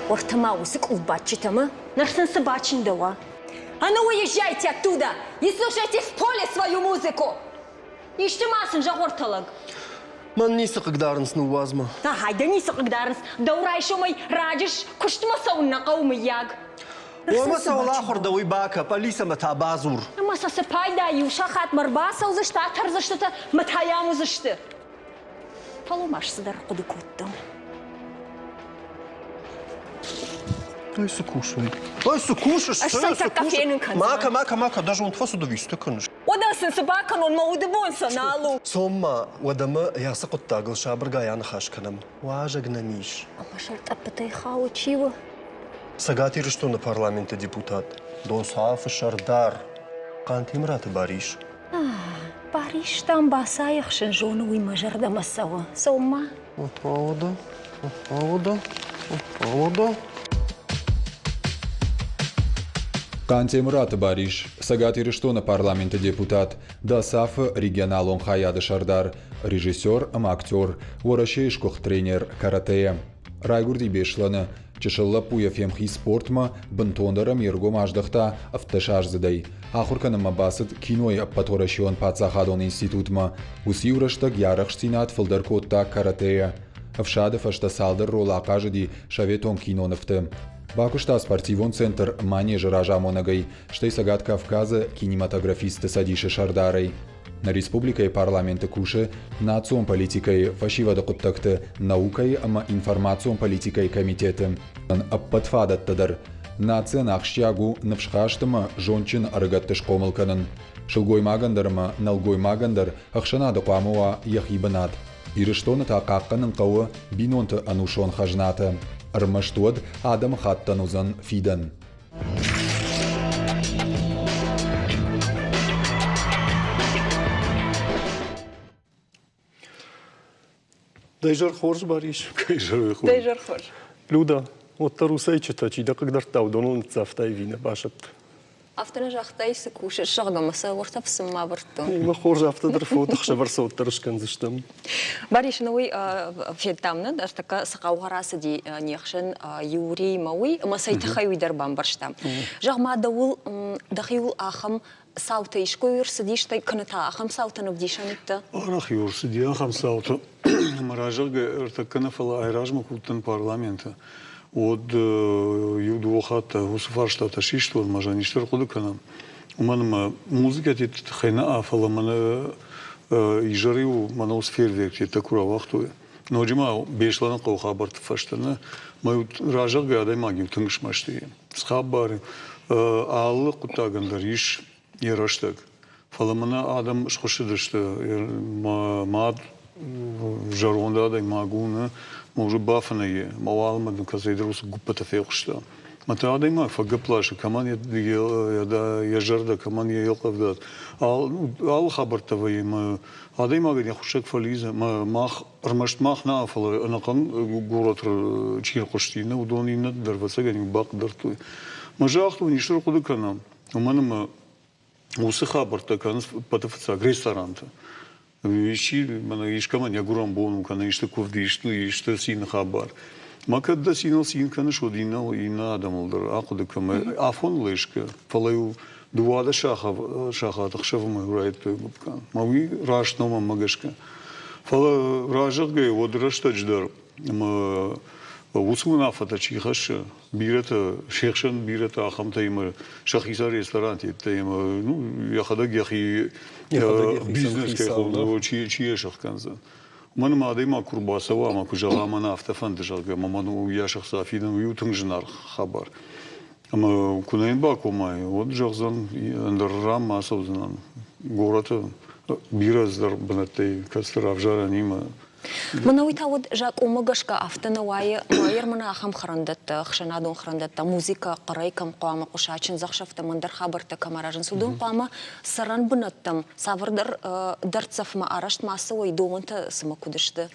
Ортама усык убачитама? Нарсенса бачиндава. А ну уезжайте оттуда и слушайте в поле свою музыку. Иштимасын жагорталаг. Ман ниса кагдарнс ну вазма. Хайда ниса кагдарнс. Даурай шомай раджиш куштмасауна каумияг. ومسا والآخر دوي باكا باليسا متى بازور. مسا سبايدا يوشاخات مرباسا وزشتا ترزشتا متايام وزشتا. فلو ماش صدر قدو كوتو. Ой, сукушай. Ой, сукушаш. Аштай кафену канца. Мака, даже он твасу довисто кануш. Одасын собакан он маудебонса налу. Сомма, wadama яса коттагл шабрга яна хашканам. Важа гнамиш. Ама шарт апатай хао чива. Сагати решто на парламента депутат. Досаф шардар. Кантимрат бариш. Бариш там басаях шенжону и мажарда масава. Сомма. Овода. Кантемрат Бариш, Сагати Рештона парламента депутат, Дасаф регионалон Хаяда Шардар, режиссер, актер, Ворашешкох тренер каратея. Райгурди Бешлана, Чешалла Пуяфем Хи спортма, Бантондара Мирго Маждахта, Автошарзадай. Ахуркана Мабасат, киноя Паторашион Пацахадон институтма, Усиурашта Гярахштинат Фалдаркотта каратея. Авшада Фаштасалдар Рола Кажади, Шаветон кино нафтем. Бакушта спортивон центр манежа Ражамонагай, Штай Сагат Кавказа кинематографиста Садиша Шардарай. На республика и парламента Куше, национ политикой фашивада куттакты, наукой ама информацион политикой комитеты. Аппатфадат тадар. Нация нахшягу навшхаштама жончин аргаттыш комылканын. Шылгой магандарма налгой магандар ахшанада қамуа яхибанат. Ирыштона тақаққанын қауы бинонты анушон хажната. Армаштуад Адам Хаттанузан Фидан. Дайжар хорж бариш. Дайжар хорж. Люда, вот тарусай читачи, да когда ртау донон цафтай вина башат. Автона жахтай се кушаш шагамаса орта в самавърто. Има хорж автодар фотох шаварса от тарушкан заштам. Бариш нови федтамна даже така сақауғарасы ди нехшен юри мауи масайта хаюй дарбан барштам. Жахма даул дахиул ахам саута ишкой юрсидиштай каната ахам саута навдишанитта. Арах юрсиди ахам саута. Маражага артакана фала айражма кутан парламента. Od юдвохата усфарштата шиштор мажаништер кудуканам. Уманма музыка тит хайна афала мана ижариу мана усфердек тит такура вахтуе. Но джима бешлана қоухабарт фаштана маю ражага адай маги тыңшмашты. Схабар аллы кутагандар иш яраштак. Фала мана адам шхошидышты мад жаронда адай магуна Може бафаные, малалма, ну казайдрус гупата фелшта. Мата адай ма фагаплаша, каман я жарда, каман я елкавдат. Ал хабартава им адай ма гани хушак фализа, мах армашт мах на афала, анакан город чиркоштина, удонина дарваса гани бак дартуй. Мажахту нишер кудыканам. Уманама усы хабарта канс патафца ресторанта. Ищи, мана ишкаман я гурам бону, кана ишта ковди ишта син хабар. Макадда синал син кана шодинал и на адамалдар акуда кама афон лешка фалаю дуада шаха тахшавма урайт губкан. Мави рашнома магашка. Фала ражага водрашtajдар ма усмуна фатачи хаша бирата шехшан бирата ахамта има шахиза ресторан тема ну я хада гяхи бизнес кехол чи шахканза мана мадай ма курбасава ма кужала мана автофан дежалга маману я шахса фидан ютыңжнар хабар ама кунаин бакомай вот жахзан андаррам масовзан гората бираздар банатей кастравжара нима Манауи тауд жак умагашка автонауая майер мана ахам храндатта хшанадон храндатта музыка qarayкам қама қушачин захшафта мандар хабарта камаражын судун қама саран бунаттам савардар дарцав ма арашт масовой домонта самакудышты.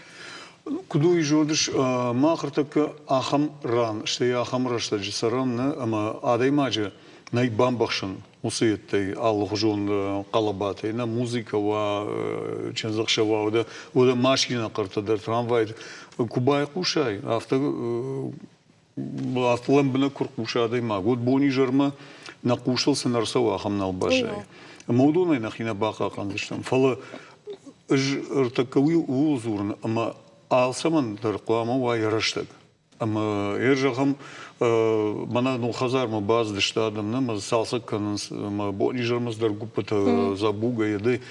Куду и жодыш махартака ахам ран, что я ахам рашта саран на ама адаймаджа най бамбахшан усыеттай аллах жон қалабатай на музыка ва чензахшава ода машина қартадар трамвай кубай кушай авто Атлам бина куркушадай маг. Вот бони жарма накушал сенарсова хамнал бажай. Модуной нахина бака кандыштам. Фала артаковый узурн, ама алсаман дарқуама ва яраштаг. Ама ержахам мана ну хазарма базды штадамна, ма салсак кананс, ма бони жармас даргупата забуга яды.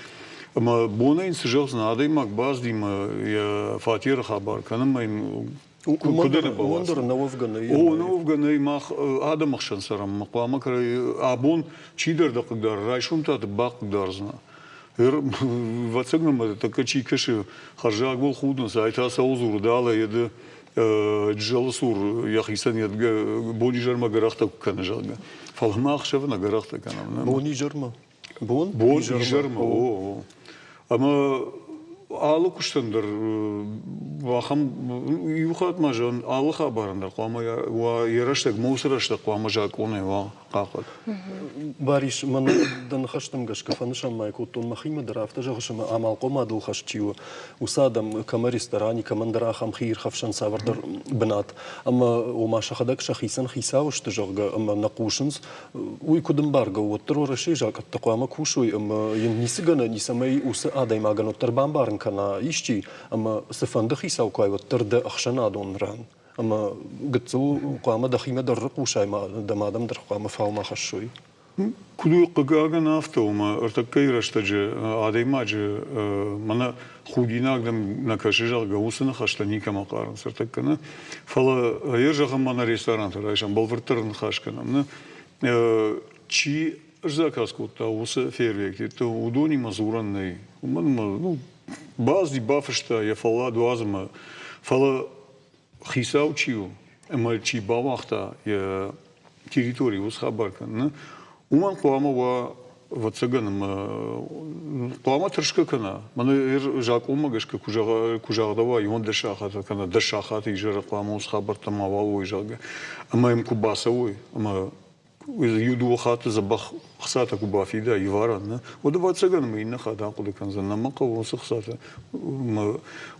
Ама бонайн сижалс надай маг базди ма я фатир хабар канам майн Ундер Новганы. О, Новганы мах адам ахшансарам мақама край абон чидер да когда райшум та бак дарзна. Вацагнам така чикаши харжак бол худун сайта саузур дала еді джалсур яхисан ядга бони жарма гарахта канажалга. Фалмах шавна гарахта канам. Бони жарма. Бони жарма. О. Ама алы куштандар вахам юхат мажан алы хабарандар қуама ва яраштаг мусраштаг қуама жак оны ва қақат. Бариш мана дан хаштам гашка фанышам майкутон махима драфта жагышма амал қомадыл хашчиу усадам камаристарани командара хам хир хавшан савардар бнат ама ума шахадак шахисан хисауш тжага ама нақушынс уй кудым барга оттыр ораши жакат қуама кушуй ама нисигана нисамай усы адай маган оттыр бамбарын kana işçi ama sıfanda hisa ukayvattır da akşana adonran ama gitsu qama dakhima darq ushayma damadam dar qama fauma khashoy kudu qagaga naftoma artakay rashtaje adaymaje mana khudinagdam nakashijal gausna khashtani kama qaran sartakana fala yerjagam mana restoran tarayşan balvırtırın khashkanamna chi zakazkutta usa fervekti to udoni mazuranny ну базди бафышта я фала дуазма фала хисаучиу эмальчи бавахта я территории усхабаркан уман қуама ва вацаганам қуама тыршка кана мана жакума гашка кужагдава йон дешахата кана дешахата ижара қуама усхабарта мавалой жага ама им кубасовой ама юду хата забах хсата кубафида иваран вот вацаган мы на хада куда канзана мако схсата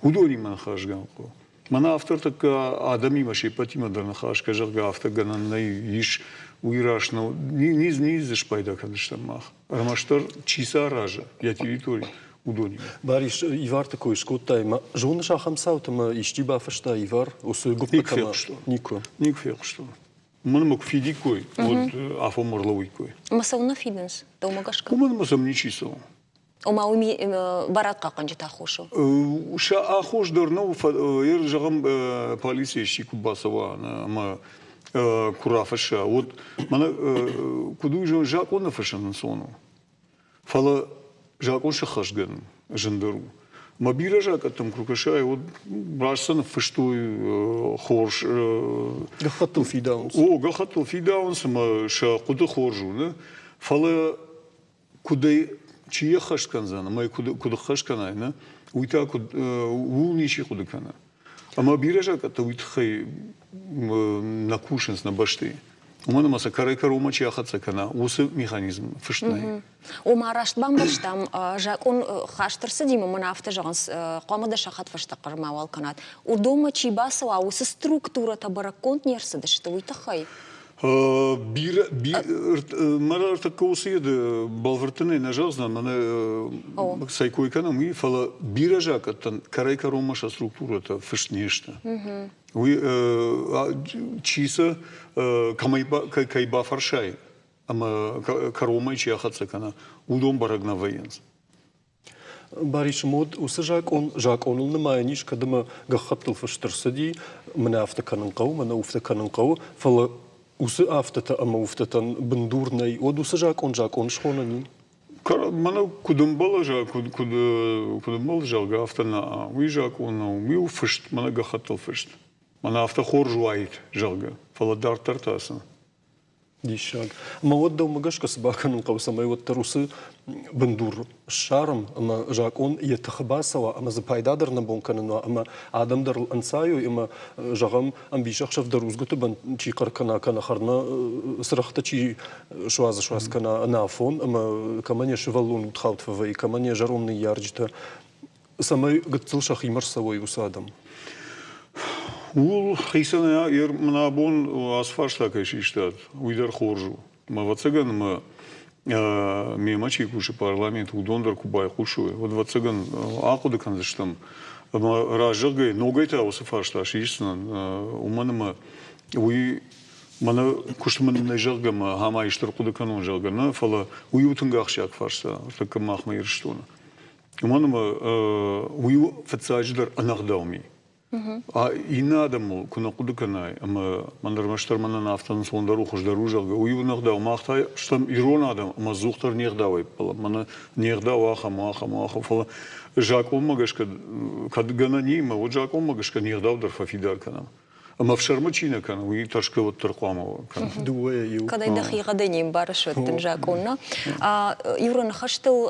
удори ман хашган ко мана автор так адами маши патима дан хаш кажага автоган на иш уирашно низ шпайда конечно мах рамаштар чиса ража я территории удони бариш ивар такой шкотай ма жон шахам саутма ишти бафашта ивар усу гупкама нико что Ман мог фидикой, вот афоморловикой. Масауна фиденс, то магашка. Уман масам не чисел. Ума уми барат каканче тахушу. Ша ахош дарнау ер жагам полиция щику басова ма курафаша. Вот мана куду жон жакон нафашан сону. Фала жакон шахашган жандару. Мабира жака там крукашай вот брашсан фаштой хорш гахату фидаунс. О гахату фидаунс ма ша куда хоржу, да? Фала куда чье хашканзана, май куда хашканай, да? Уйта куда улничи куда кана. А мабира жака то уйтхай накушенс на башты. Умана маса карайкарума чьяхатся кана, усы механизм фаштнай. Умарашт бамбарштам жакон хаштырсы дима мана автожанс қомада шахат фаштақыр мавал канат. Удома чибасова усы структура табараконт нерсы дышты уйтахай. Мара такоусы еді балвыртыны нажалзна мана сайкой экономии фала бира жакаттан карайкарумаша структурата фаштнешта. Чиса кайба фаршай, ама каромай чьяхатся кана удом барагна военс. Бариш мод усы жак он немає ніж, кадама гахаттыл фаштырсади, мене автоканынқау, мене уфтоканынқау, фала усы автота ама уфтотан бендурнай, од усы жак он шхонани. Мана кудумбала жа кудумбала жалга автона, уи жак он уи фашт, мана гахаттыл фашт. Мана автохор жуайт жалга, фала дар тартасан. Дишаг. Ама от да умагашка сбаканын қаусамай от тарусы бендур шарам, ама жак он етахабасава, ама запайдадыр на бонканына, ама адамдар ансаю, ама жагам амбишах шавдар узгуты бан чи каркана харна срахта чи шуаз кана нафон, ама камане шевалун утхаутфавай, камане жаромный ярджита, самай гатцыл шахимар савой усадам. Ул хисана ер мнабон асфашта кешиштат, уйдер хоржу. Ма вацаган ма мемачи куши парламент удондер кубай кушуй. Вот вацаган акуда канзыштам. Ма ражыгы ногайта асфашта шиштан. Уманама уй мана куштман нажыгама хама иштер куда канон жагана фала уютунга ахшак фашта. Так махма ирштона. Уманама уй фацаjdер анагдауми. А и надо му куна куда канай, ама мандармаштар манан автан сондару хождару жалга. Уйвнах да махтай, что ирон адам, ама зухтар нех давай пала. Мана нех дава хама фала. Жак омагашка кад гананима, вот жак омагашка нех давдар фафидар канам. Ама в шармачина канам, уй ташка вот тархамова канам. Дуэ ю. Когда дохига деним барышот тенжаконна, юрон хаштыл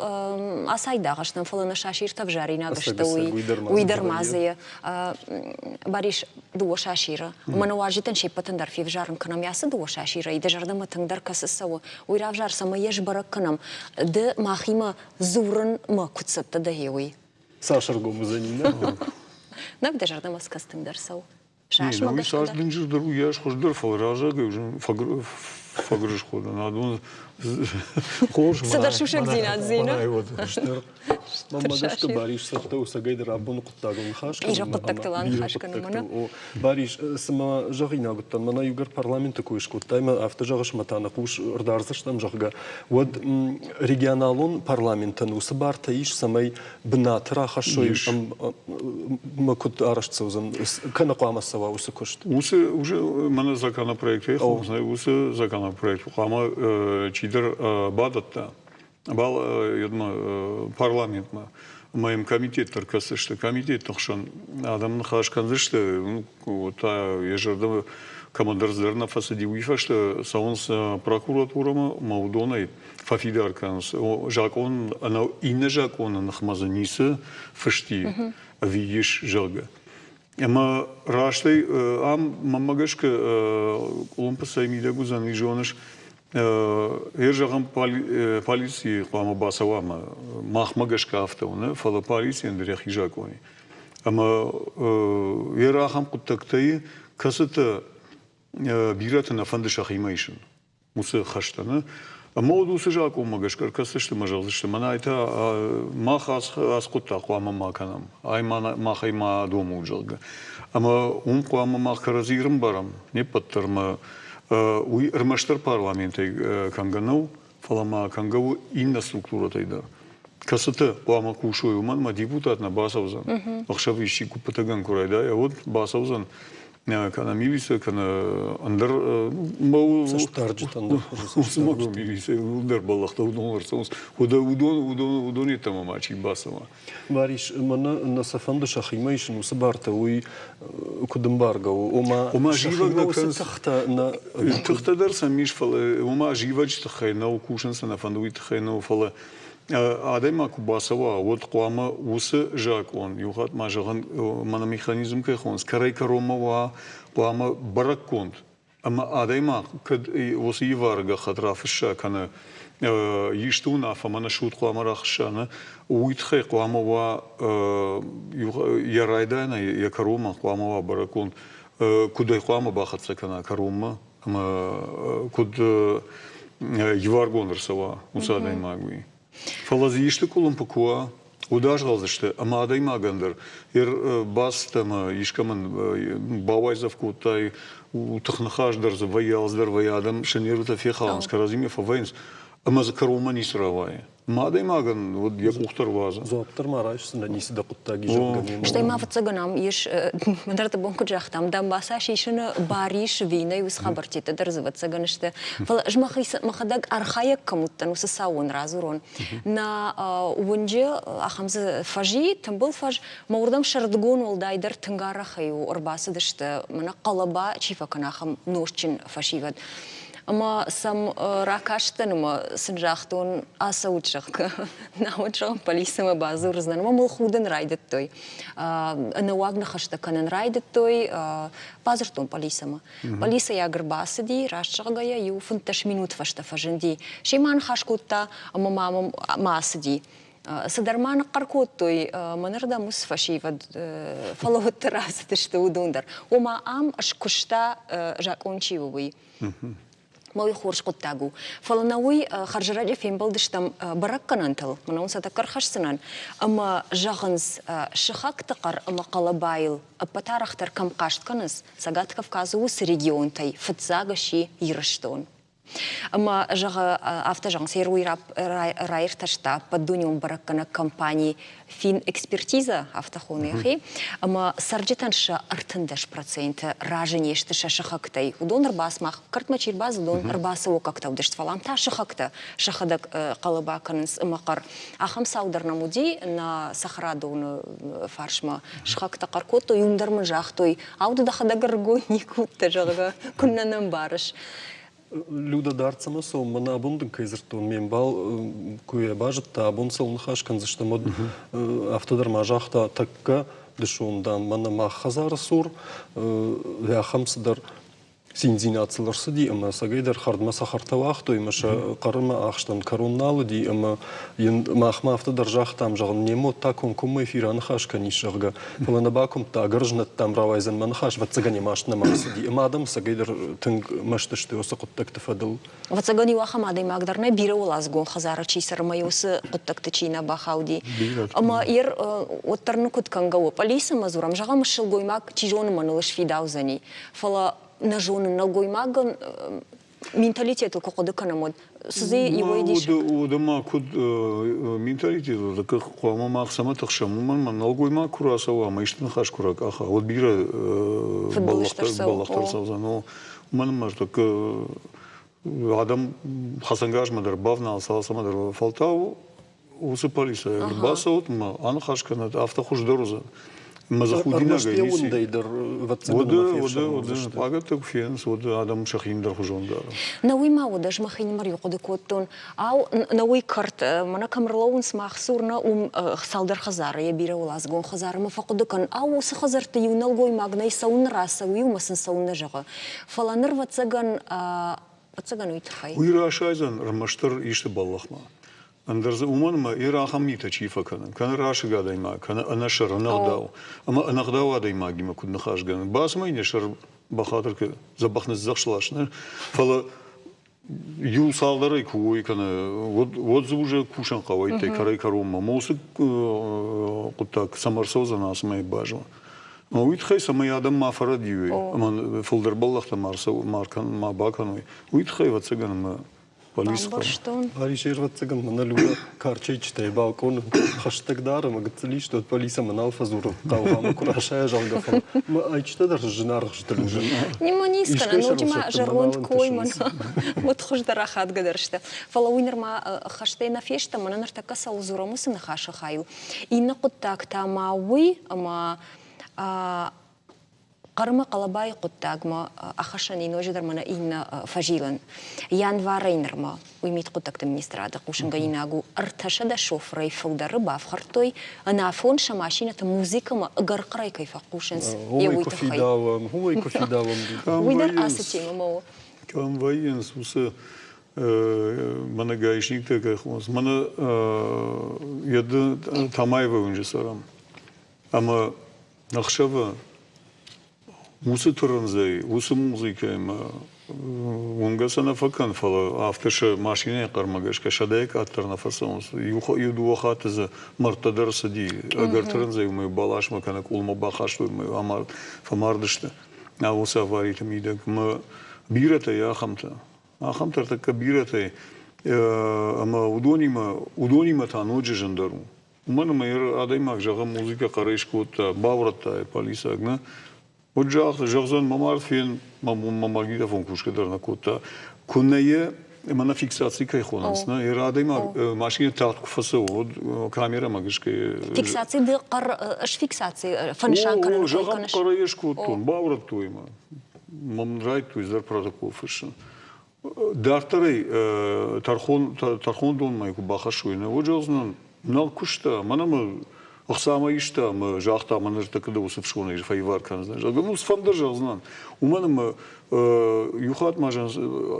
асайда хаштан фалана шашир тавжарина гаштыл уйдермазия бариш дуо шашира. Мануажитен шепатен дар фивжарн канам ясы дуо шашира и дежарда матендар касасаво уйравжар сама еш барак канам де махима зурн ма кутсатта дехеуи. Сашар гомузанина. Нак дежарда маскастен дарсау. Не, ну и Саш Динджир дару яш хождар фалража, уже фагрыш хода. Надо Садаршушек зинат зина. Мамагашка бариш сатта усагайда раббон куттагон хашка. Ира куттактылан хашка нумана. Бариш сама жагина гуттан мана югар парламента куиш куттайма автожагаш матана куш рдарзаштам жагга. Вот регионалон парламентан усабарта иш самай бнатра хашой макут арашцаузан кана куамасава усакушт. Усы уже мана законопроект ехал, знаю, усы законопроект. Хама чидер бадатта. Бал, я думаю, парламент моим комитетом, что комитет, тохшан, адам хашкан зашты, вот ежерда командар зерна фасади уйфа, что саунс прокуратурама маудоной фафидар канс, жакон, она и не жакон, нахмазаниса фашти, видишь жалга. Ама раштай, мамагашка ломпаса имида гузан вижонаш. Ержагам полиции хлама басавама махмагашка автоуна фала полиции андрех ижакони. Ама ерахам куттактай касата бирата на фандыша химайшин. Муса хаштана. Ама удуса жаку магашкар касашта мажалзашта. Мана айта маха аскутта хлама маканам. Ай махай ма дому уджалга. Ама хлама маха разиграм барам. Не подтарма уй армаштар парламенте канганау фалама кангау инна структура тайда касата пама кушой уман ма депутат на басавзан ахшавищи купатаган курайда я вот басавзан кана милиция кана андар мау саштарджитан смогу милиция удар балахта удон удон там мачи басава бариш мана на сафанда шахимайшин усабарта уй кудамбарга ома живага тахта на тахтадар самиш фала ома живач тхайна укушен на фандуи тхайна фала Адема кубасова вот куама усы жак он юхат мажаган мана механизм кехон скорей коромова куама бараконт ама адема кад усы еварга хатрафша кана иштуна фамана шут куама рахшана уитхе куамова ярайдана якарома куамова бараконт куда куама бахатса кана карома ама куд еваргон рсова усадай магуи Фалазишты кулым пукуа, удажгалзышты, ама адай магандар. Бас там ишкаман бавайзав кутай, утахнахаждар, ваялздар, ваядам, шенерута фехаланс, каразиме фавайнс, ама за карума не сравая. Мадай маган, вот я кухтар ваза. Зоптар мараш, на ниси да куттаги жагганим. Что има вцаганам, еш, мандарта бонку джахтам, дам баса шишина бариш вина и усхабартита дарза вцаганыште. Фала жмахадаг архаyak камуттан усасаун разурон. На унже ахамза фажи, там был фаж, маурдам шардгон олдайдар тынгарахаю орбасы дышты, мана қалаба чифаканахам ношчин фашигад. Ама сам ракаштан ма сынжахтун аса учак на учак полисама базур знан ма мол худен райдет той на вагна хашта канен райдет той базуртун полисама полиса я грбасди рашчагая ю фунташ минут фашта фаженди шиман хашкутта ама мама масди Садарман Каркотой, Манарда Мусфашива, фаловат террасы, ты что удондер. Ома ам аж кушта жакончивый. Мой хорш коттагу. Фаланауи харжаради фембалдыш там баракканантал. Манаун сата кархашсынан. Ама жагынс шихак тақар ама қалабайл. Апатарахтар камқаштканыз. Сагат Кавказуус регион тай. Фатзагаши ирыштон. Ама жага автожан серуй райрташта поддуньом бараккана компании фин экспертиза автохонехи. Ама сарджитанша артындаш процент раженештыша шахактай. Удон рбасмах картмачир баз удон рбасово как-то удыштфалам та шахакта шахадак қалабаканыз амакар. Ахам саударна муди на сахрадон фаршма шахакта каркото юмдармын жахтой. Ауды дахадагыргой никутта жага күннанан барыш. Люда дарцама со мана абундын кайзертон мен бал куя бажытта абун сылны хашкан зашта мод автодар мажахта такка дешондан мана махазар сур я хамсдар синзинацыларсы ди ама сагайдар хардма сахартавах той маша карма ахштан коронналы ди ама ен махма автодар жахтам жагын немо такон кумы эфиран хашкан ишарга фалана бакум та гаржнат там равайзан манхаш вацагани машна марсы ди ама адам сагайдар тынг маштышты оса коттакты фадыл Вацагани вахамадай магдарна бира улазгон хазара чисар майосы коттакты чина бахауди ама ер оттарны кутканга полиса мазурам жага мышыл гоймак чижоны манылыш фидаузани фала на жены на гоймаган менталитет коходы канамод сызы его идиш. Удама куд менталитет да как қома мақсама тахшамуман манал гоймаг курасава майштын хаш курак аха вот бира баллахтар савза но ман маж так адам хасангажмадар бавна салсамадар фалтау усы полиса басаут ма ан хашкана автохуздоруза Мазахудина гайдер вот пагаток фенс вот адам шахиндар хужондар. Науи мау даж махин мар юқоды коттон ау науи карт мана камерлоун смахсурна салдар хазара я бира улазгон хазара ма фақуды кан ау усы хазарты юнал гой магнай саун раса уймасын саунна жага фаланыр вацаган уйтхай уйра шайзан рамаштар иште баллахма Андерзе уманма ирахамита чифа канан. Кана раши гадайма, кана анашар анагдау. Ама анагдау адайма гима куд нахаш ганан. Басма ине шар бахатыр ке забахныз захшлашнер. Фала юл салдары куй кана. Вот уже кушан кавайтай карай карума. Мосы кутак самарсоза насмай бажва. Но уитхай самай адам мафарадиюй. Аман фулдер баллахта маркан ма бакануй. Уитхай вацаган Полиска. Париж вацаган мана люда карчей читай балкон хаштаг дара магацли что полиса манал фазуру калгам курашая жалгафа. Айчта дар жинар жтал жин. Нема нискана, но тима жаргонт койман. Вот хождара хат гадаршта. Фалауинер ма хаштай на фешта мана нартака салзурамусы на хаша хаю. И на коттак тамауи ама Карма қалабай құттагма ахашан иножидар мана инна фажилан. Ян варайнерма уймит құттакты министрада қушынға инагу арташа да шофрай фылдары бафхартой анафон шамашината музыкама гарқрай кайфа қушынс. Хуай кофидавам. Уйдар асы тема мау. Кам вайенс усы мана гаишникте кайхмас. Мана яды Тамаева önce сарам. Ама нахшава Усы турнзай, усы музыкайма, унгасана факан фала, автоша машине кармагашка шадайк аттарна фасамус, юду хатыза мартадар сади, агар турнзай мы балашма канак улма бахашту мы амар фамардышта, а усы аваритам идак мы бирата я ахамта така бирата, ама удонима таноджи жандару. Умана майер адаймак жага музыка карайшкота, баврата полиса агна. Вот жахзан мамарфин мамагида фон кушкадар на кота куннае мана фиксации кайхонас на ирадайма машина татку фасо камера магишке фиксации де қар аш фиксации фаншан канан жагам караешку тон баврат туйма мамрайт туй зар протокол фашн дартарай тархон дон майку бахашуйна вот жахзан нал кушта манама Ахсама иштам, жахта манер так когда усыпшоны, файваркан, знаешь. Ну, с фандажал знан. У меня юхат мажан,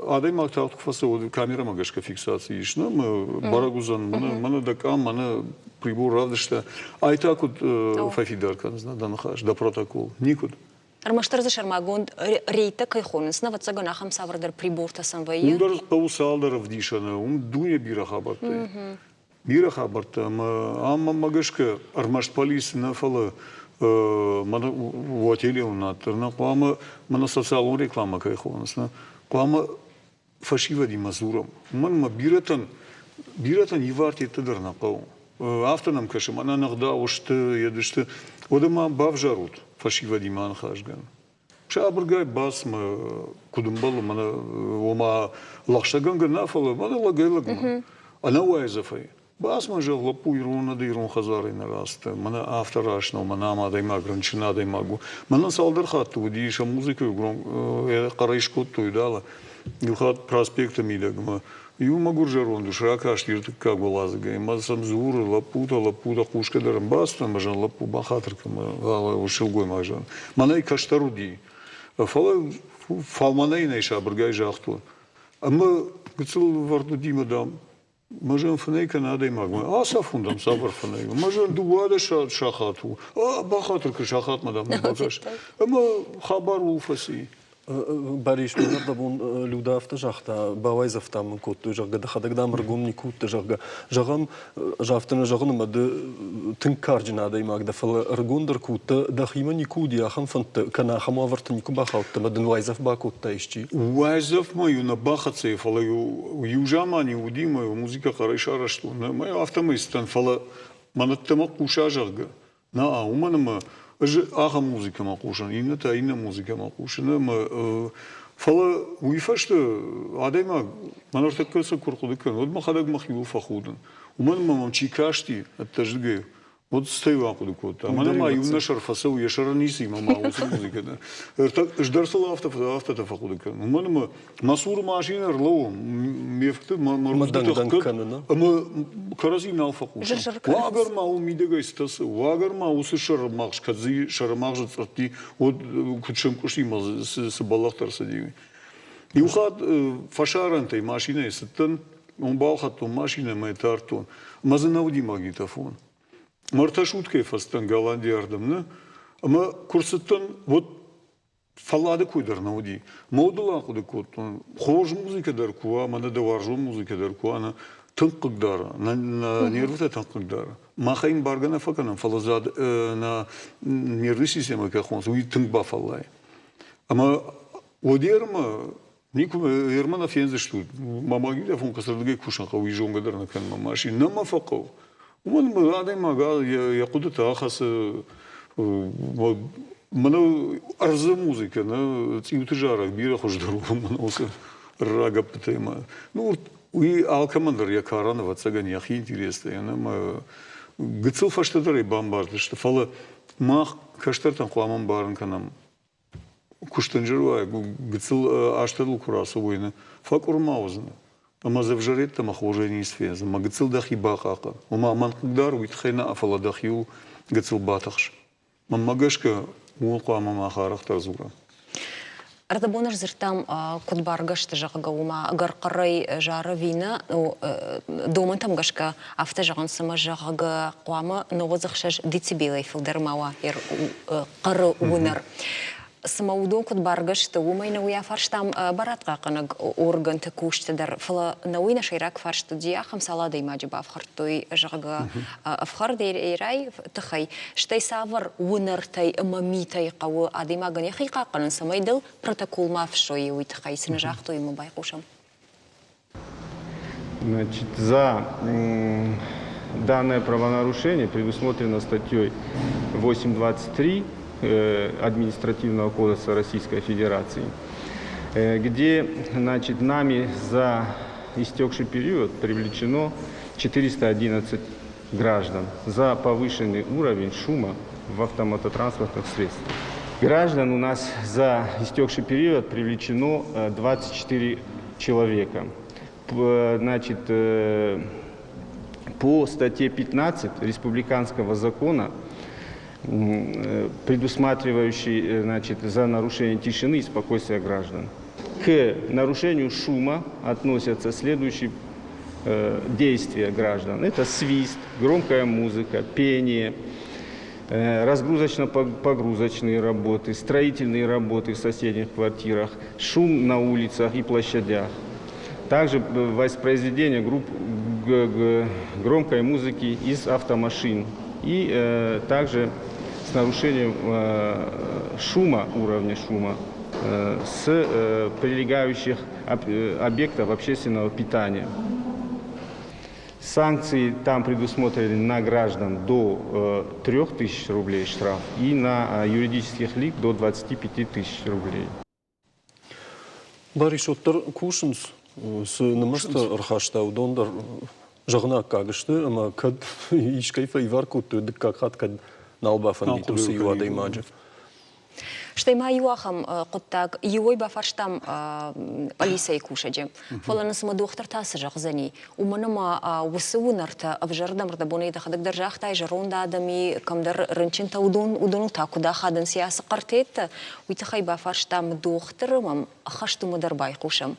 адай мактал кфасо, камера магашка фиксации ишна, барагузан, мана дакам, мана прибор равдышта. А и так вот файфидаркан, да нахаш, да протокол, никуда. Армаштар за шармагон рейта кайхонс, на вот цагана хам саврдар приборта самвайя. Ундар паусалдар вдишана, дуня бира хабарта. Бира хабарта, ама магашка армаш полис на фала, мана в отеле унатер, клама мана социалон реклама кайхонс, клама фашива ди мазурам. Ман биратан иварти тедер на кау. Автонам кашем, она нагда ушты, едышты, одама бавжарут. Фашива диман хашган. Шабргай басма кудумбалу мана ома лахшаганга нафала мана лагайлагма. Она уайзафай. Басма же лапу ирона да ирон хазары на раста. Мана авторашно мана амадай магранчина дай магу. Мана салдар хату удиша музыку гром карайшкот туйдала. Юхат проспектами дагма. Ю могу жарон душа каштир как бы лазгай. Мазам зур лапута кушка дарам баста мажан лапу бахатрка гала ушилгой мажан. Манай каштаруди. Фалманай найша бургай жахту. А мы гцел варду дима дам. Мажан фанай канадай магма. А сафундам сабар фанай. Мажан дуада шахату. А бахатрка шахат мадам бакаш. А мы хабар уфаси. Бариш минарда бун люда автожахта бавайзов там кот жага да хадагдам ргум никут жага жагам жафтана жагын мады тинкаржина да имаг да фал ргундер кут да хима никуди ахам фант кана хама варта нику бахалт мадын вайзов бакут таишчи Вайзов мою на бахаце фала южамани уди мою музыка харайшара что на мою автомистан фала манаттама куша жага на уманама Аха музыка макушан, инна музыка макушан. Фала уйфашта адайма манартакаса куркудыкан. Вот махадаг махиву фахудан. Уман мамам чикашти оттаждгаю. Вот стойва кудыкот. А мана ма юна шарфасау яшараниси мама усы музыка. Ждарсала автота фахудыкан. Уман ма масур машина рлоу мефкты мармуздыкан. Ама карази нал фахудан. Вагар ма умидегай стасы. Вагар ма усы шармагш кадзи шармагш царти. Вот кучем куши ма с балахтар садиви. И ухад фашарантай машина сеттан. Он балхату машина май тартон. Мазанауди магнитофон. Марта шутка фастан Голландиардам, на, ама курсаттан вот фалады койдар науди. Модула куды коттон. Хож музыка дар куа, мана даваржу музыка дар куа, на тынкыгдара, на нервта тынкыгдара. Махаин баргана факанам фалазад на нервный система кахонс, уи тынкба фаллай. Ама одерма Нику ермана фензе штуд. Мамагида фон касардыгай кушанха уи жонгадар на кан мамаши. Нама факов. Уман младай мага якудата ахаса мана арза музыка на цютыжарах бира хождару маноса рага птема. Ну уи алкамандар якаранова цаган яхи интересно. Она гцил фаштадарай бомбарды что фала мах каштартан хуаман баран канам. Куштанжирвай гцил аштадл курасу война факур маузна. Ама завжарет там охожение связа. Ма гцил дахи бахака. Ума манкдар уитхайна афала дахиу гцил батахш. Мамагашка улqa мама харахтар зура. Ардабонаш зертам кудбаргаш тажага ума гарқарай жара вина доман там гашка авта жаган сама жага қуама новозахшаш децибелай филдермава ер қары уынар. Самаудон кудбаргаш та умайна уя фарштам баратқа қанаг орган текуштадар фала науина шайрак фаршту диахам салада имаджиба афхартой жага афхар дейрай тахай штай савар уынартай мамитай қауы адимаган яхиқа қанын самайдыл протокол мафшой уйтахай синажахтой мабай қушам. Значит, за данное правонарушение предусмотрено статьей 8.23 Административного кодекса Российской Федерации, где, значит, нами за истекший период привлечено 411 граждан за повышенный уровень шума в автомототранспортных средствах. Граждан у нас за истекший период привлечено 24 человека. Значит, по статье 15 республиканского закона, предусматривающий, значит, за нарушение тишины и спокойствия граждан. К нарушению шума относятся следующие действия граждан. Это свист, громкая музыка, пение, разгрузочно-погрузочные работы, строительные работы в соседних квартирах, шум на улицах и площадях. Также воспроизведение громкой музыки из автомашин и также с нарушением шума, уровня шума, с прилегающих объектов общественного питания. Санкции там предусмотрены на граждан до 3000 рублей штраф и на юридических лиц до 25 000 рублей. Бариш оттар кушинс с намаста архашта удондар жагна кагышты, ама кад ишкайфа иварку тудык какат кад налбафан битусы юада имаджи. Штайма юахам куттаг юой бафарштам полиция кушаджи. Фаланас мадухтар тасы жагзани. Уманама усуунарта авжардамрда бонейда хадак даржахтай жаронда адами камдар рынчинта удону такуда хадан сиясы картет. Уйтахай бафарштам духтармам ахашту мадарбай кушам.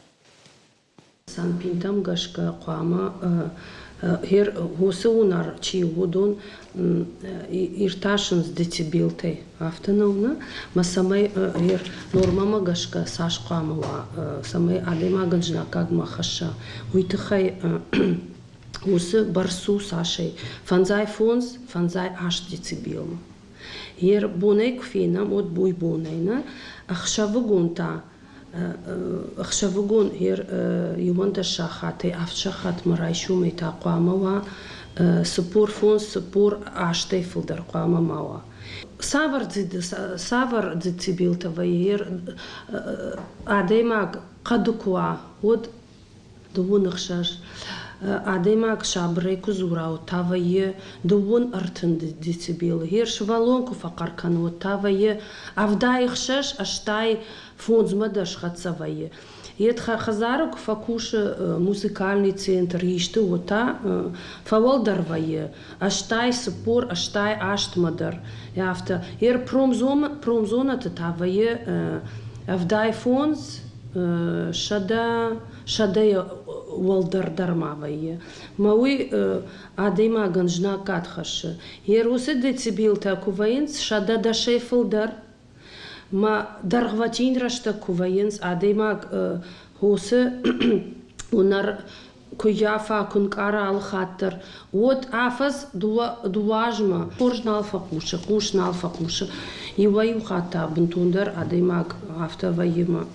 Санпинтам гашка қуама хер усуунар чи удон ирташынс децибилтэй автономна масамай хер нормама гашка саш қуамава самай адема ганжна кагма хаша уйтахай усы барсу сашей фанзай фонс фанзай аш децибилма хер боней кфина от буй бонейна ахшавугунта أخشفقون هير يومنت الشاخاتي أفشخات مرايشو ميتا قواموا سبور فون سبور عشتي فلدر قواموا موا سافر زد سبيل تغيير عديماك قدكوا ود دوون خشاش عديماك شابريكو زوراو تاوي دوون أرتن ديسبيل هير شوالونكو فقر كانوا تاوي أفداي خشاش أشتاي فونز مدش خاتسавае. Етха хазарок факуш музыкальный центр ишты ота фавалдарвае. Аштай сапор, аштай аштмадар. Яфта промзона татавае авдай фонз шада валдардармавае. Мауи адема ганжна катхаш. Ерусе децибил такуваинс шада дашефилдар. ما درغواتين رشتا كوفاينس عديماك هوسه ونر كيافا كنكارا الخاطر وات عافز دواجما قرجنا الفقوشة قوشنا الفقوشة يويو خاطا بنتوندر عديماك عفتا ويما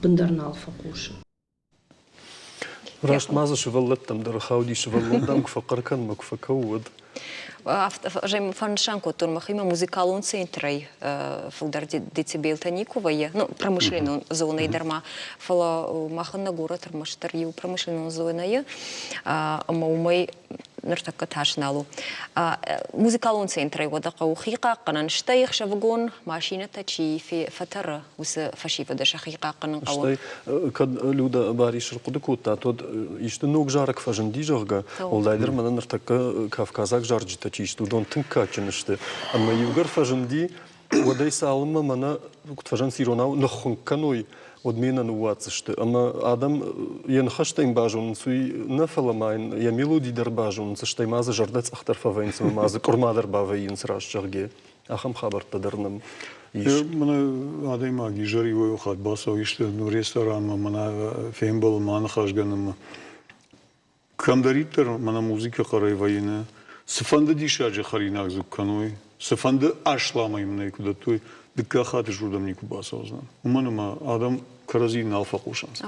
بندرنا الفقوشة راشت مازا شغلتم در خاودي شغلتم كفقر كان مكفكود Жем фаншанку турмахима музыкалун центрой филдар децибелта никувая, ну промышленную зону и дарма фала маханна гора турмаштар ю промышленную зону маумай нартака ташналу музыкалун центрой водака ухика канан штайх шавгон машина тачи في فترة وس فشيفة ده شقيقة قنن قوم. штай كد لودا باريش القدكو تاتود يشتنوك جارك فجندي جرجا والدايدر من نرتاك كافكازاك جارج تачи يشتودون تنكا كنشت أما يوجر فجندي وداي سالما منا كتفجن سيروناو نخون كانوي odmjena nuvacište. Ama Adam jenhaštajn bažun, sui nefalamain, ja miludi der bažun, seštaj maze žardec ahtar faveins, maze kormadar baveins raščarge. Ахам хабар тадарнам. Мана Адайма гижари воюхат басо иште ну ресторан мана фембал мана хашганам. Камдаритер мана музыка харай вайна. Сфанда дишаджи харинак зукканой. Сфанда ашлама имна куда той. Дикка хаты журдам нику басо знам. Уманама Адам карази налфа кушанс.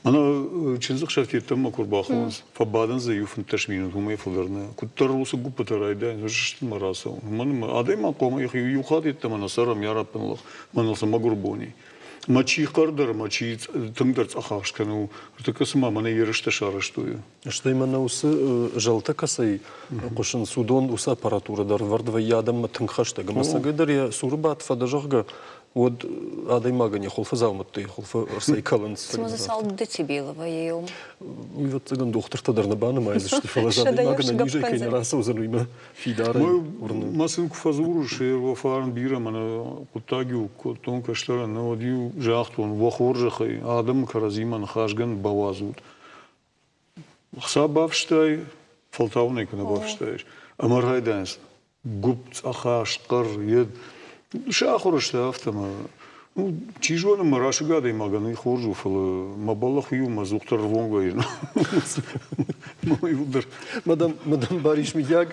Она чинзах шафтетам макурбахонс. Фабадан за юфн ташминут умай фулерна. Куттарусу гупатарайда. Жшт мараса. Уманама Адайма кома их юхатет там анасарам ярапенлах. Маналса магурбони. Мачи кардар, мачи тыңдарц ахашкану. Такасма мана ерышта шараштую. Что именно усы жалта касай, кушан судон уса аппаратура дар вардва ядам тыңхаштага. Масагайдар я сурбат фадажарга ود هذا ما غني خلف زاومتي خلف رسي كالنس Смаза сал децибелова еум. ويفت زغن دوختر تدرنا بانا ما يزشتي فلازا ما غني نيجي كاين راسه وزنويما في دار Масен куфазуру шер вафарн бира мана кутагиу котон каштара наводиу жахтон вахоржахай адам каразиман хашган бавазут. Хсабавштай фалтаунекна бавштай. Амаргайданс гупц ахашқар ед шахуршта автома. Ну чижона марашгада имаганы хоржу фал мабалах ю мазухтар вонгай. Мой удар. مدام باریش میگه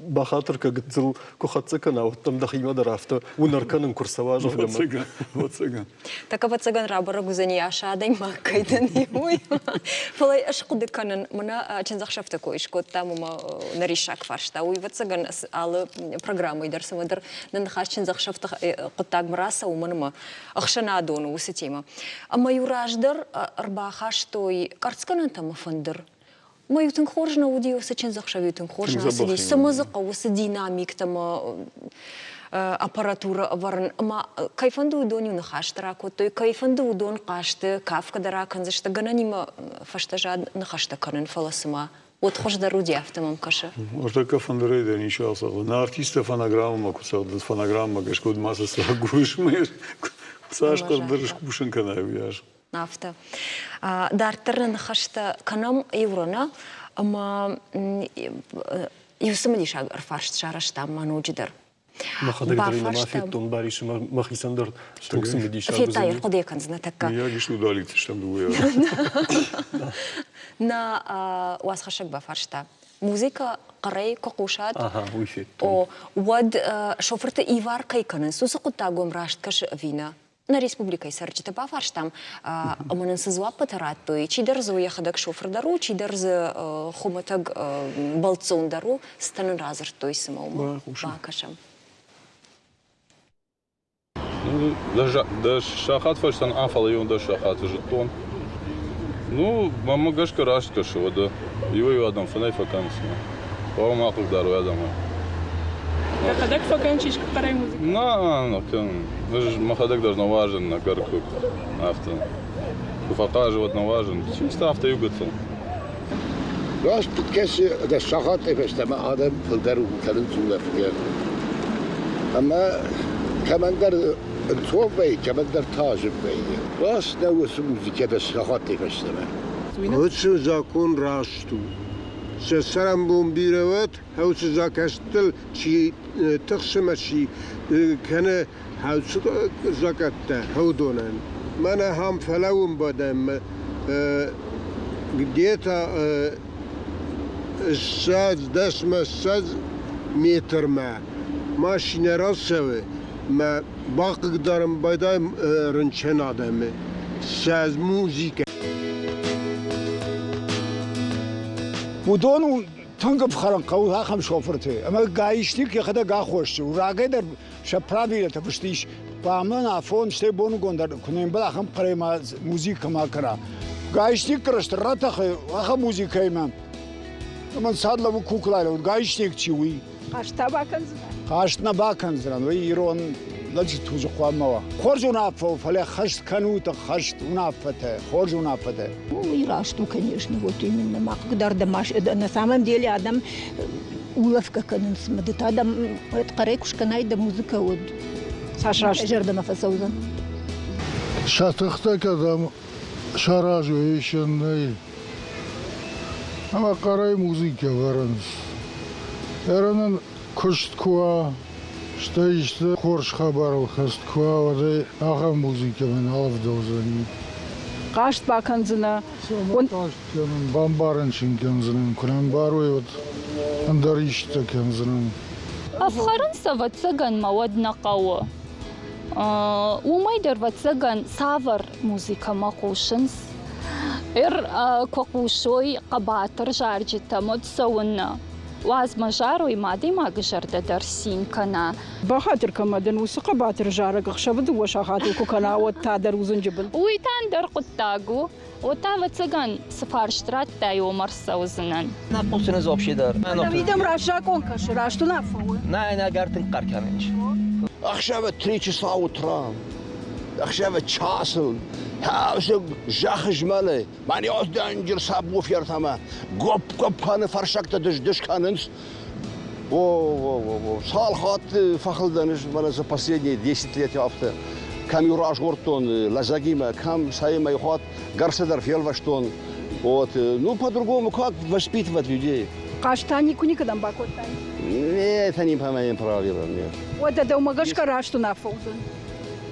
با خاطر که گذل کوخاتسه کنه و تم دخیمه در رفته و نرکنن کرسواج واتسگان واتسگان Така пацаган рабара гузани ашадай маккайдан юй. Фалай ашқуды канан мана чензахшафта коиш кот тамума наришак фаршта. Уй пацаган алы программы дарсамадар нанхаш чензахшафта коттаг мраса уманма ахшана дону усетима. Ама юраждар арбахаш той карцканан там фандыр. ما يوتن خورجنا ودي وسجن زخشة يوتن خورجنا سدي سمزق وسديناميك تما аппаратура варн ама кайфанду доню нахаштра кото кайфанду дон кашты кафка дара канзашта гананима фаштажа нахашта канен фаласма вот хош даруди автомам каша Ортака фандерей да ничего сало на артиста фонограмма кусал да фонограмма гашкод масса сагуш мэр сашка дырш кушенка навяж нафта дартер нахашта канам еврона ама юсмадиш арфарш шарашта мануджидер ما خدك درينا ما في تون باريش ما خيسندر توكسين بديش في تاي قضية كان زنتك я гишу далит штам дуя на واسخشك بفرشتا موزيكا قري كقوشات ويفيت او ود شوفرت ايوار كايكن سوسقو تاغوم راشت كش فينا на республика сарчите бафарштам аманын сызуаппы таратты чидер зу яхадак шофердару чидер з хуматаг балцондару станын разыр тойсымау бакашам Ну, да шахат фаштан афал и он да шахат жетон. Ну, мама гашка рашка шо да. Его адам фанай факансма. Пау махук дару адам. Да хадак факанчиш какая музыка? На, кан. Даже махадак даже наважен на гарку авто. Куфака живот наважен. Чисто авто югатся. راست کسی در شاخات نفشته من آدم فلدر و کلن سوله فکر اما کمندر انتوب بی کمندر تاجب بی راست نوست موزیکه در شاخات نفشته من هوچ زاکون راستو سرم بوم بیروت هوچ زاکستل چی تقسم چی کنه هوچ زاکته هودونن من هم فلوم بدم دیتا الساز دسم الساز متر ما شنراس سوي ما باقي دارم بايدا رنشن آدمه ساز موزيكا بودون تنگ بخارن قوی هم شوفرته اما گایشتی که خدا گاه خوشته و راگه در شپرابی تفشتیش با من آفون شته بونو گندر کنیم بلا هم قریم موزیک ما کرا گایشتی کرشت رات آخه موزیکای من من سادلا و کوکلای رو گایشتی چیوی Кашта баканзна. خاشت نباکن زران و ایران لذت توج خوام ما خورج ونافه فله خشت کنوت خشت ونافته خورج ونافته И расту, конечно, вот именно макдар дамаш. На самом деле адам уловка канен смадет адам это карекушка найда музыка вот Саша жердама фасаузан. شاتخته کدام شراجویشن نیل اما قرای موزیک ورنس ارانن کشت کوا شتایشته خورش خبر خست کوا و دی آخر موزیک من آف دوزنی Кашт баканзна. سوم کاشت کنن بامبارنشین کنزنن کنن باروی ود انداریشته کنزنن أفخرنسا واتسجن مواد نقوى ومايدر واتسجن سافر موسيقى مقوشنس كوكوشوي قباتر جارجي تمد سونا واز مجارو يمادي ما قشرت درسين كنا بخاطر كمدن وسقى باتر جارك خشبد وشاخاتي كوكنا وتادر وزنجبل ويتاندر قطاقو وتا واتسجن سفارشترات تايو مرسا وزنن نقصنز вообще дар. Видим рашакон кашира, что нафу. Не, не гартин карканич. اخشب 3 часа утра أخشى تشاصل هاوسك جاخ جمالي ماني عود دانجر صاب وفير ثما قب كان فرشك تدش كاننس صالحات فخل دانش من за последние 10 лет авто камераж гортон лазагима кам сайма ихот гарседар фелваштон вот ну по-другому как воспитывать людей Каштани куникадам бакотан. это не по моим правилам нет. Вот это умагашка рашту на фаузан.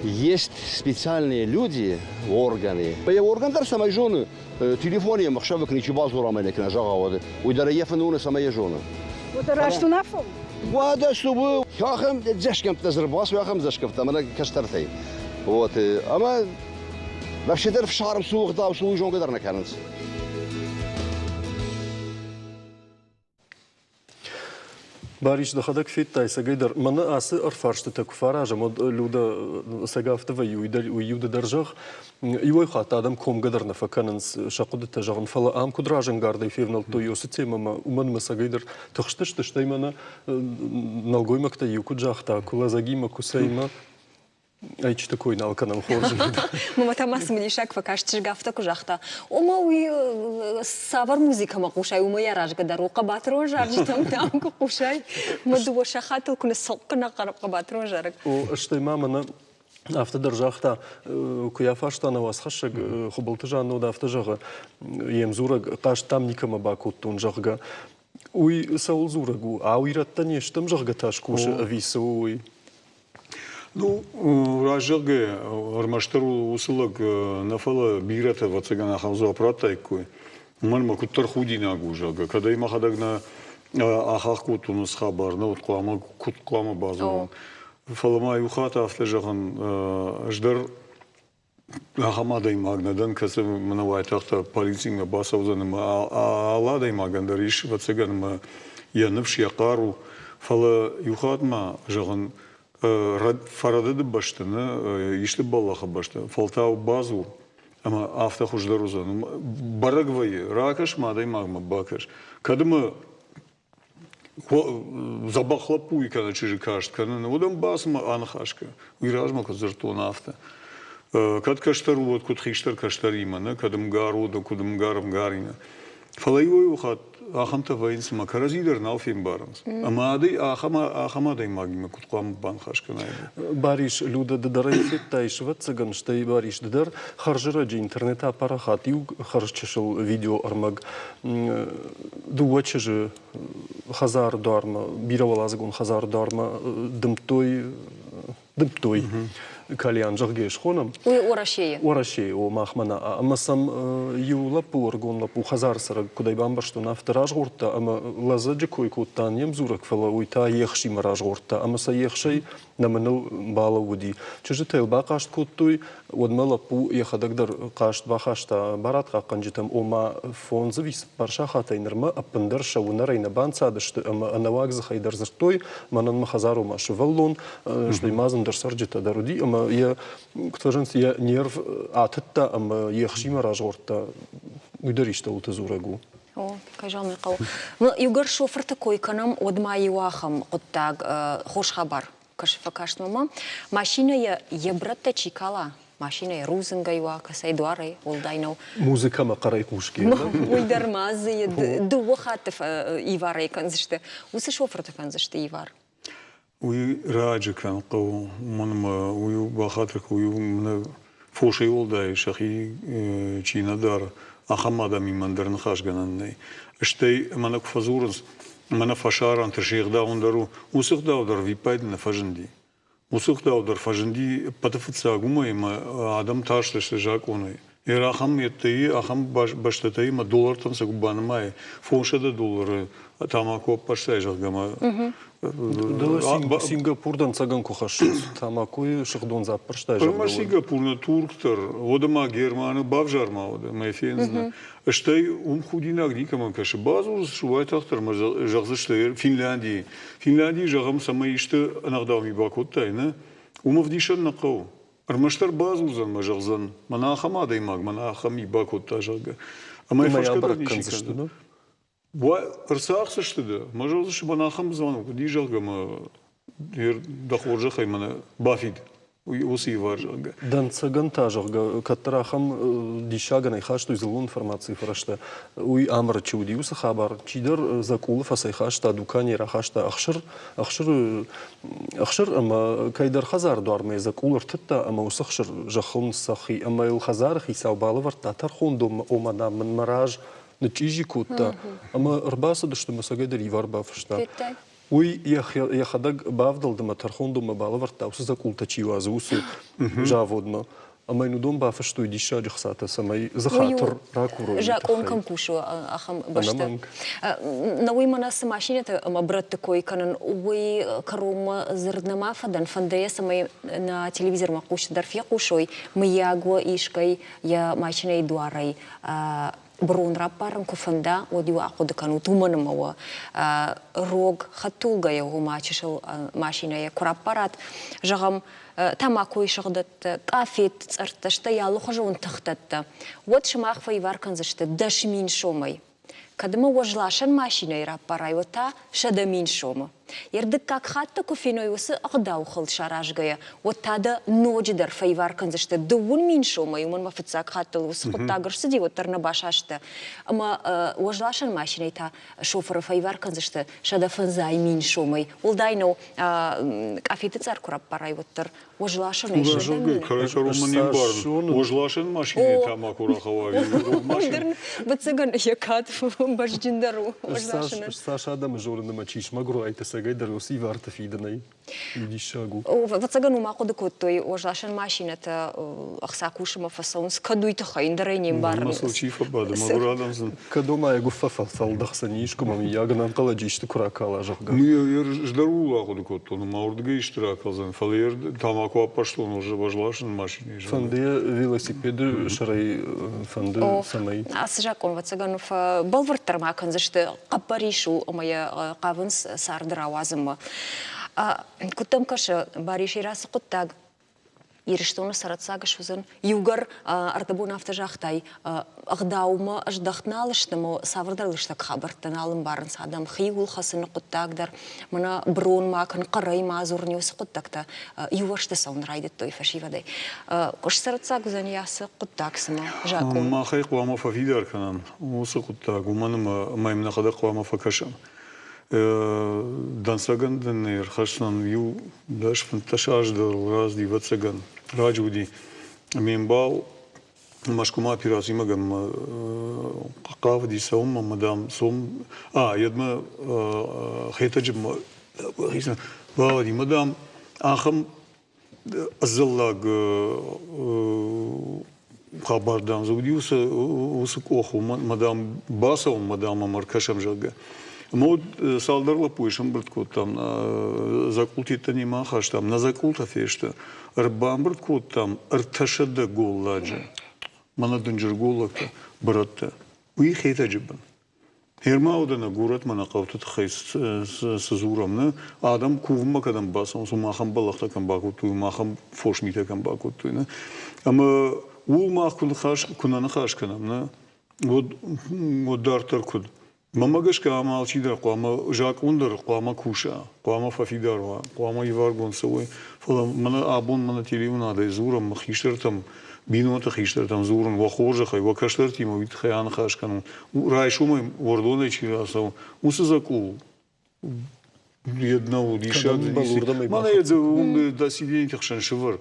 Есть специальные люди, органы. Я органдар самой жены, телефоне махшавок ничего зурамали к нажагавады. Уйдара ефануна самая жена. Вот рашту на фаузан. وهذا سبب ياخم زشكم تزرباس وياخم زشكم تمنا كشترتي вот اما باش يدير في شهر سوق دا وسوق جون قدرنا كانت Бариш да хадак фиттай сагайдар мана асы арфаршты так фаража мод люда сагафта ва юда даржах юй хата адам ком гадарна факананс шакуда тажаган фала ам кудражан гарда февнал то юсы темама уман сагайдар тахштышты штаймана налгоймакта юкуджахта кулазагима кусайма Айч такой налканам хоржи. Мама тамас мнишак факашчиш гафта кужахта. Ома уи савар музыка макушай ума яраж гадар уқабатро жарж там кушай. Мадуа шахатл куне сокна қарабатро жарг. О что мама автодержахта куяфашта на вас хашаг хубалтажан да автожага емзура каш там никама бакуттун жага. Уй саулзурагу а уйратта нештам жага ташкуш ависуй. Ну, ражаге, армаштеру усылак нафала бирата вацагана хамзу апратайкуй. Манма куттар худина гужага. Когда има хадагна ахах кутунус хабар, на вот клама кут клама базу. Фалама юхата автожаган ждар ахамада имагна дан касы манавай тахта полицинга басаузан алада имаган дариш вацаган янывш якару фала юхатма жаган Фарадады баштыны, ишті балаха башты, фалтау базу, ама авто хуждарузан. Барагвай, ракаш мадай магма бакаш. Кадымы забахлапуй, когда чижи кашт, когда удам басма анхашка, уиражма козыртон авто. Кад каштару, вот куд хиштар каштарима, кадым гару, да кудым гарам гарина. Фалайой ухат, ахамта вайнс макаразидер науфим баранс. Амады ахамадай магима куткам банхашка найду. Бариш люда дадарай фиттай швацаган штай бариш дадар харжираджи интернета апарахат юг харчешил видео армаг дуачежи хазар дарма биравалазгун хазар дарма дымтой кальян жагеш хонам. Уй орашее. Орашее о махмана. Ама сам юлапу оргон лапу хазар сара кудай бамбашту на втораж гурта. Ама лазаджи кой куттан ем зурак фала уйта ехши мараж гурта. Ама са ехшай наманыл бала уди. Чужи тейл бакашт куттуй одма лапу ехадагдар кашт бахашта барат каканжитам ома фон завис барша хата инерма апандар шаунара инабан садышты. Ама анаваг захайдар зертой манан махазару машу валлон что имазан дар сарджита даруди. Ама я кто же я нерв атта ама ехшима разгорта ударишта утазурагу. О, кажам мекал. Ну югар шофер такой канам одма юахам оттаг хош хабар. Кашфакашт мама. Машина я ебратта чикала. Машина я рузынга юака сайдуары олдайнау. Музыка макарай кушки. Уйдар мазы дуохатов иварай канзышты. Усы шофер канзышты ивар. Уй раджикан қау, мұным уй бахатрық уй мұны фошай олдай шахи чинадар ахамада мимандарын хашгананнай. Іштай мана кфазурынс, мана фашаран тіршеғда ондару, усық даудар випайдына фажынди. Усық даудар фажынди патафыца гумай адам ташлышты жак онай. Ер ахам еттей, ахам баштатай ма доллартан сагубанымай, фошада доллары тамако паштай жағгама. Сингапурдан цаган кухаш тамакой шахдон запраштай жағгама. Сингапурна турктар, одама германы бавжарма ода, майфензна. Іштай худинак дикаман каши. Базу шувай тахтар жағзыштай Финляндии. Финляндии жағам самай ішті анағдауми бакоттай, умавдишан нақау. Армаштар базузан мажағзан. Мана ахамадай маг, мана ахами бакотта жағга. Амай фашкадар нишикан. Буай ырсақсышты да. Мажағзышы бана ахам звану. Ди жағга ма дахор жақай мана бафид. осы варжага. Данцаган тажага, катарахам дишаган айхашту излун информации фрашта. Уй амр чудиуса хабар. Чидер закулов асайхашта дукани рахашта ахшир ама кайдар хазар дуарме закулар тетта ама усахшир жахун сахи ама ил хазар хисабалы вартатар хундум омада мен мараж нчижи кутта ама рбаса дашта масагайдар иварба фашта. Уй я хадаг бавдал да матархон дома балаварта усы закулта чива зусу жаводно. Ама ину дом бафа что идиша джахсата самай захатор ракуру. Жак он кам кушу ахам башта. На уй манас машината ама брат такой канан уй карума зерднама фадан фандея самай на телевизор макуш дарфия кушой миягва ишкай я машина и дуарай. Брун рапарам куфанда одиу акуд кану туманамава рог хатулга его мачишел машина я курапарат жагам тамаку ишгдат кафет царташта ялу хожун тахтатта вот шмах файваркан зашта дашмин шомай кадма вожлашан машина рапарай вота шадамин шома Ердик как хатта кофиной усы агдау хал шаражгая. Вот тада ночдар файваркан зашта дувун миншо маюман мафицак хатта усы хуттагр сиди вот тарнабашашта. Ама вожлашан машиной та шофера файваркан зашта шада фанзай миншо май. Улдайно кафеты царкурап парай вот тар вожлашан эшта. Вожлашан короче романин бар. Вожлашан машиной там акурахавави. Модерн бацаган якат бажджиндару вожлашан. Саша адам жолны мачиш магру айта гайдар уси варта фиднай идишагу вацагану мақуды коттой ожлашан машината ахсакушма фасаунс кадуйта хайндарайнем бар масылчифа бада магурадамсын кадома ягу фафа салдахсанишку мами ягнан каладжишты куракала жагга я ждарула акуды котто маурдга иштиракалзан фалер тамаку апашло уже вожлашан машине фанде велосипеды шарай фанде самай асжакон вацагану балвартар макан зашты қапаришу моя қавынс сардыра авазыма. Кутам каша бариши раз куттаг. Ириштоны саратсага шузын югар артабун автожахтай агдаума аждахтналыштымы савырдалыштак хабартан алым барын садам хигул хасыны куттагдар мына брон макын карай мазурни усы куттакта ювашты саунрайды той фашивадай. Кош саратсага заниясы куттаксыма жакун. Махай куама фафидар канам. Усы куттаг уманым маймна када куама факашам. Дансаган денер хашнан ю даш фанташаждал раз ди вацаган раджуди мембал машкума операции магам қақав ди саум мадам сом ядма хайтаджим хисан вади мадам ахам азаллаг хабардан зудиуса усукоху мадам басаум мадам маркашам жага Мод салдарлы пуишем брат там закултита не махаш там на закулта фешта рбам брат там рташада голладжа мана дунжер голлакта братта уи хейтаджибан Хермаудана город мана қавтат хайс сазурамна адам кувма кадам басам сумахам балахта кам бакуту махам фошмита кам бакуту на ама ул мах кун хаш кунана хаш канам на вот дартар куд Мамагашка амалчидер қуама жак ундер қуама куша қуама фафидарва қуама иваргон сой фалам мана абон мана телевизион да зурам махиштер там бинота хиштер там зурун вахожа хай вакаштер тимо вит хаян хашкан райшумай вордоне чирасау усазаку jedna udisha mana yedze da sidin tkhshan shvar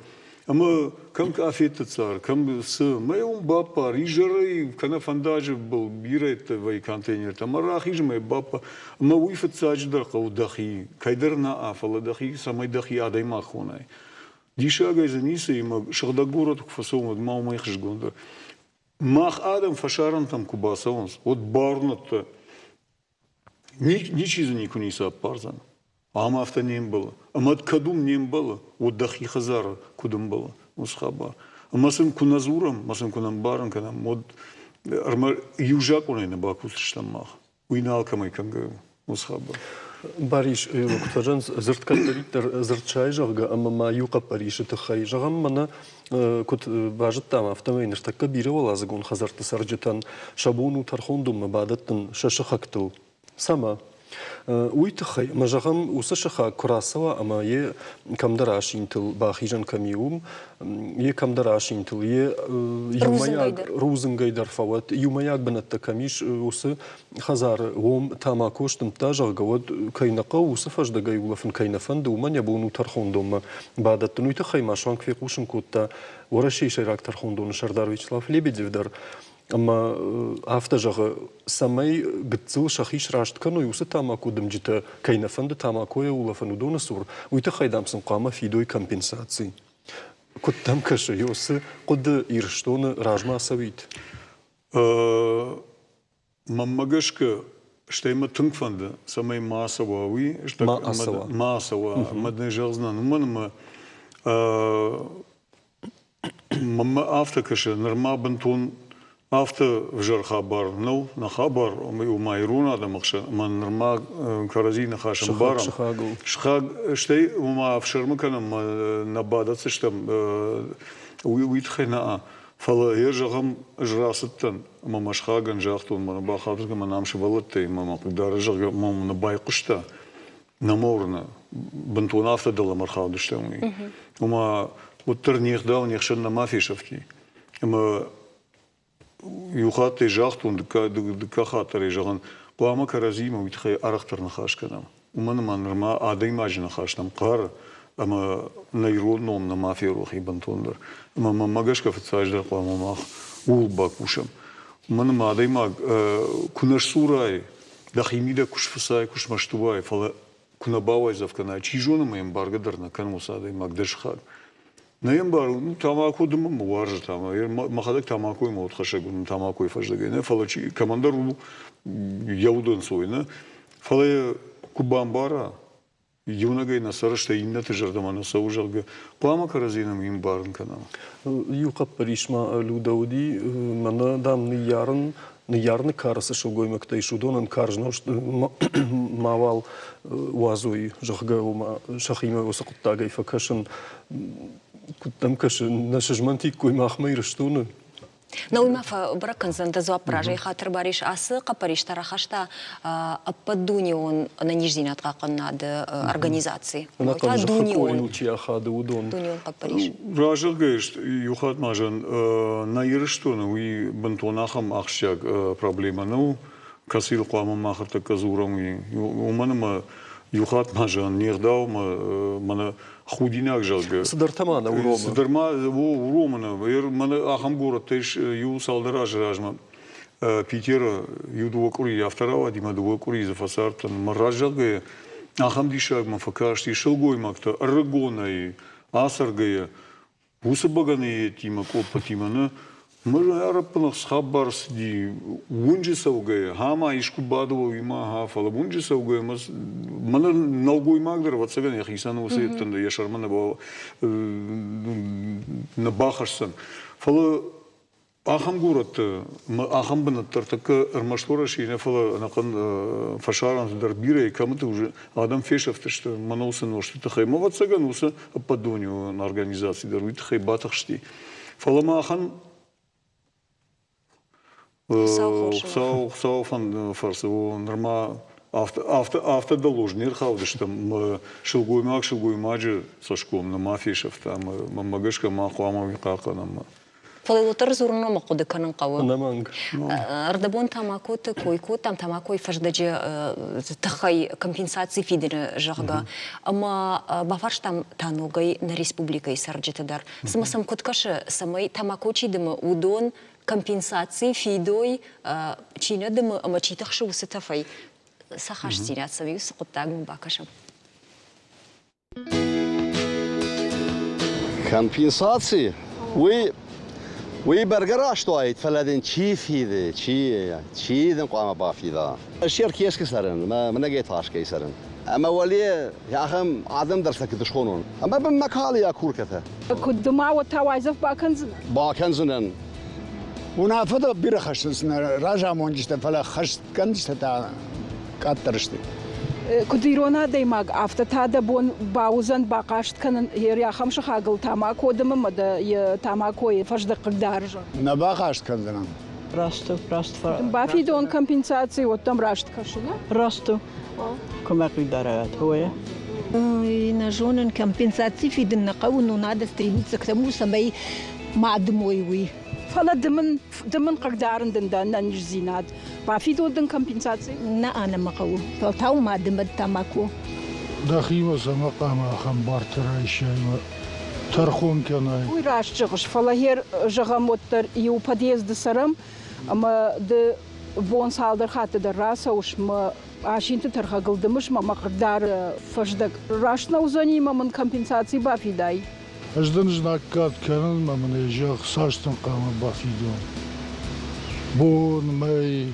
ama kam kafet tsar kam s mayum bapa rijari kana fandaj bul biret vay container tamara khijme bapa ama wifat sajdar qawdahi kaydarna afala dahi samay dahi aday ma khunay disha gayzanisa ima shghda gorod kfasum ma ma yakhshgondar mach adam fasharan tam kubasons od barnat ничего не куниса парзан. Ама авто не было. Амат кадум не было. Вот дахи хазар кудум было. Усхаба. Амасым куназурам, масым кунам баран, канам мод армар южак он не бакус штамах. Уинал камай канга усхаба. Бариш, кутажан зерткалитер зерчайжага, ама ма юка Париж это хайжагам мана кут бажат там автомейнер так кабировала загон хазарты сарджетан шабуну тархондум бадаттан шашахакту. Сама ويتخي مجاهم وسشخا كراسوا أما يه كم دراشين تل باخيجن كميوم يه كم دراشين تل يه يومياك روزن قيدر فوت يومياك بنت كميش وس خزار ووم تاماكوش تمتاجر قود كينقا وسفش دقاي ولفن كينفند ومن يبونو ترخون دوم بعد التنوي تخي ما شانك في قوشن كوتا ورشي شيراك ترخون دون شردار ويتشلاف ليبيدزي در أما أفتجر سمي قتزل شخيش راشت كانوا يوسف تاماكو دمجت كينا فند تاماكو ولا فندون السور ويتخي دامسن قامة في دوي كمبنساتسي كنت تمكش يوسف قد يرشتون راجما سويت ممجشك شتيما تنفند سمي ماسواوي ماسوا مدن جازنا نمنما مما أفتكش نرما بنتون أفت فجر خبر نو نخبر وما يرون هذا مخش من نرما كرزين خاشم بارم شخاق شتي وما أفشر مكان ما نبادت سشتم ويتخنا فلا يرجعهم جراستن ما مشخاقن جاختون ما نباخاطر كمان نامش بلدتي ما قدر رجع ما نباي قشتا نمورنا بنتون أفت دل مرخاض شتومي وما وترنيخ داون يخشن ما في شفتي اما يخاطي جاختون دكا خاطر يجغن قوامة كرزيمة ويتخي أرختر نخاش كنام ومن ما نرما آدي ماجي نخاش نم قهر أما نيرون نوم نما في روحي بنتوندر أما ما قاش كفتساج در قوامة ماخ وولباك وشم ومن ما آدي ماج كناش سوراي دخيمي دا كش فساي كش مشتواي فلا كنا باوي زفكنا چيجونا ما ينبارغ درنا كان مساعدي ماج درش خاق نيمبر تاماكو دم موارج تاما ما خدك تاماكو يموت خشق تاماكو يفجدقينا فلا شيء كماندر يودن سوينا فلا كوبان بارا يونغي نصرش تينا تجردمان سوجلغ قوام كرزينا مين بارن كنا يوقف بريشما لودودي من دام نيارن كارس شوغوي مكتي شودون كارجنوش ماوال وازوي جخغا وما شخيمه وسقطا فكشن كنتم كش نشجمنتي كوي ما خميرشتون نو ما فبركن زند زواب براجي خاطر باريش أسق بريش ترى خشتا أبدونيون ننجزينا تقاقنا د أورجانيزاتي دونيون دونيون قبريش راجل جيش يخاط ماجن نايرشتون وي بنتونا خم أخشيك проблема نو كسيل قوام ما خرت كزورم ومن ما يخاط ماجن نيرداو ما خوديناك جالجا صدرتمانا وروما صدرما ورومنا من أهم город تيش يو سالدراج راجما بيتير يدوكوري أفتراوا دي ما دوكوري زفسارت مراجعة أهم ديشاق ما فكرتي شلقوي مكتا أرجوناي أسرجيا وسبعانية تيما كوب تيمانا مرة أربنا خبر سدي ونجي سوغي هما يشكو بادو يما هافلا ونجي سوغي مس من نلقوي مقدر واتسجن يا خيسان وسيتن يا شرمنا بو نباخرسن فلا أهم قرط أهم بنترتك المشهورة شيء فلا نقن فشارن دربيرة كمت وج آدم فيش افتشت منوسن وشت تخي ما واتسجن وس أبدونيو نورجانيزاتي دروي تخي باتخشتي فلا ما أخن Sau van farse normaal after de loge neergehouden stem шелгуй маджи сашком на мафишев там магашка ма хвама викака нам فلوتر زورنا مقود كنن قوا نمانج أردبون تاماكوت كويكوت تاماكوي فجدج تخي كمبنساتي في دين جرجا أما بافرش تانوغي نريسبوبليكا يسرجت دار سمسم كتكش سمي تاماكوتشي دم ودون كمبنساتي في دوي تشينا دم أما تشي تخشو ستفاي سخاش سينات سوي سقطاق مباكشم كمبنساتي وي برجراش تويت فلادين شي في ذا شي ذا قام بافي ذا الشركة يسكي سرن ما نجيتهاش كي سرن أما ولي يا أخم عدم درسك تشخونون أما بمكالي يا كوركتها كنت ما وتوايزف باكنزنن ونافذ بيرخشنا راجع مونجست فلا خشت كنجست تا كاترشتي كديرونا دايما أفتت هذا بون باوزن باقاشت كان يريا خمسة خاقل تاماكو دم مد تاماكو يفجد قدارج نباقاشت كنزنا Расту. Бафи дон компенсации вот там рашт кашина. Расту. Кумак видарат. Хуя. И на женен компенсации фиден на кау, но надо стремиться к тому самой мадмой. Фала дымын қағдарын дында нанжзинат. Бафи дон компенсации? На ана макау. Фалтау мадмад тамаку. Дахима самақама хамбартера ишайма. Тархон кенай. Уй рашт жығыш. Фала хер жығамоттар ю подъезды сарам. Ама ды бон салдар хатыда раса уж ма ашинты тархагылдымыш ма мақырдар фаждак. Рашна узани мамын компенсации бафи дай. Аждан жнаккат кенен мамын ежақ саштын қамы бафи дон. Бон мэй.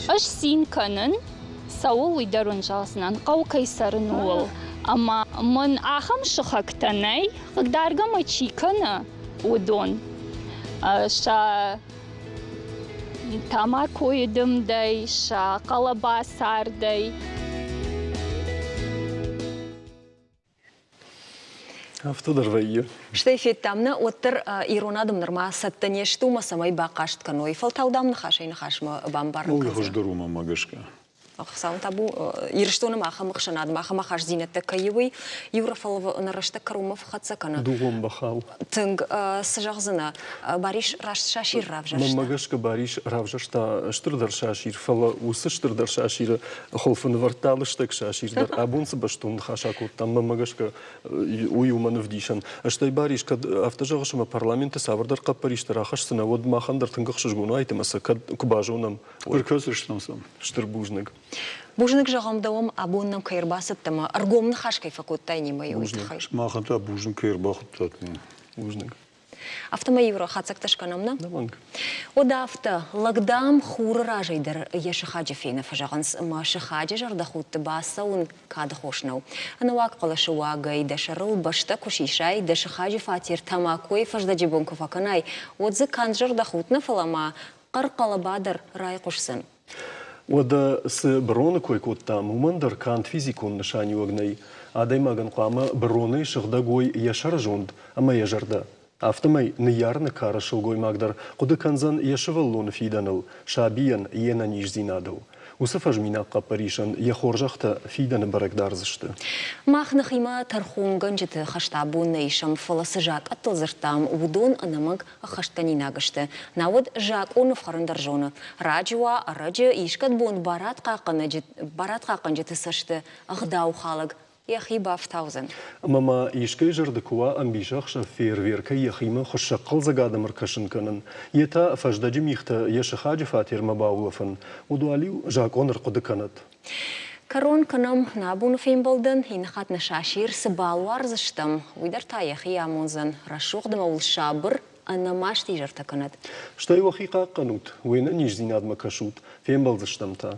Аш син канын саул уйдарун жасынан қау кайсарын ол. Ама мын ахам шықақтанай қығдарга ма чиканы удон. Ша тамак ойдымдай, ша қалабасардай. Автодорвайы. Штефет тамна оттыр иронадым нырма саттанешту ма самай бақашт каной. Фалтаудам нахашай нахашма бамбар. Ну, я хождару мамагашка. Сам табу ирштоны маха махшанад маха махаш зинетте кайвы Юрафалова нарашта Карумов хацакана. Дугом бахау. Тынг сжахзына бариш раш шашир равжашта. Мамагашка бариш равжашта штырдар шашир фала усы штырдар шашир холфын варталы штек шаширдар абунсы баштун хашаку там мамагашка уюман вдишан. Аштай бариш кад автожагашма парламенты савардар капариштар ахашсына вот махандар тынгах шжгуну айтымаса кад кубажунам. Уркасыштам сам. Штырбужник. Бужник жағамдауым абонным кайырбасып тама аргомны хашкай факуттай немай уйдхай. Маханта бужник кайырбахут татны. Бужник. Автома евро хацакташканамна? Даванг. Ода авто лагдам хуры ражайдар ешихаджи фейна фажаганс ма шихаджи жардахут баса ун кадхошнау. Анавак калашуагай дешарыл башта кушишай дешихаджи фатир тамакой фаждаджи бонку факанай. Отзы канджар дахутна фалама қарқалабадар рай кушсын. Ода с броны койкот там умандар кант физикун нишани вагнай. Адай маган қама броны шыгдагой яшар жонд, ама яжарда. Автомай ниярны кара шылгой магдар, куды канзан яшываллуны фиданыл, шабиян ена нижзинадыл. Усыфаж минаққа паришан яхоржақта фиданы барагдарзышты. Махны хима тархунган жіті хаштабу нейшам фаласы жак атылзыртам удон анамаг хаштанинагышты. Навод жак оны фарындар жоны. Раджуа арajı ишкат бон барат қақын жіті сышты ағдау халық. Яхи бафтаузен. Мама ишкай жардыкуа амбишахша фейерверка яхима хошаққал загадамыр кашынканын. Ета фаждаджи михта яшыхаджи фатир мабаулафын. Удуалиу жак оныр қудыканат. Карон канам набуны феймбалдын, инхат на шашир сыбалу арзыштым. Уйдар та яхи амонзан. Рашуғдыма ул шабыр анамашти жартаканат. Штай вахи қаққанут, уйна нижзинадма кашут, феймбалзыштым та.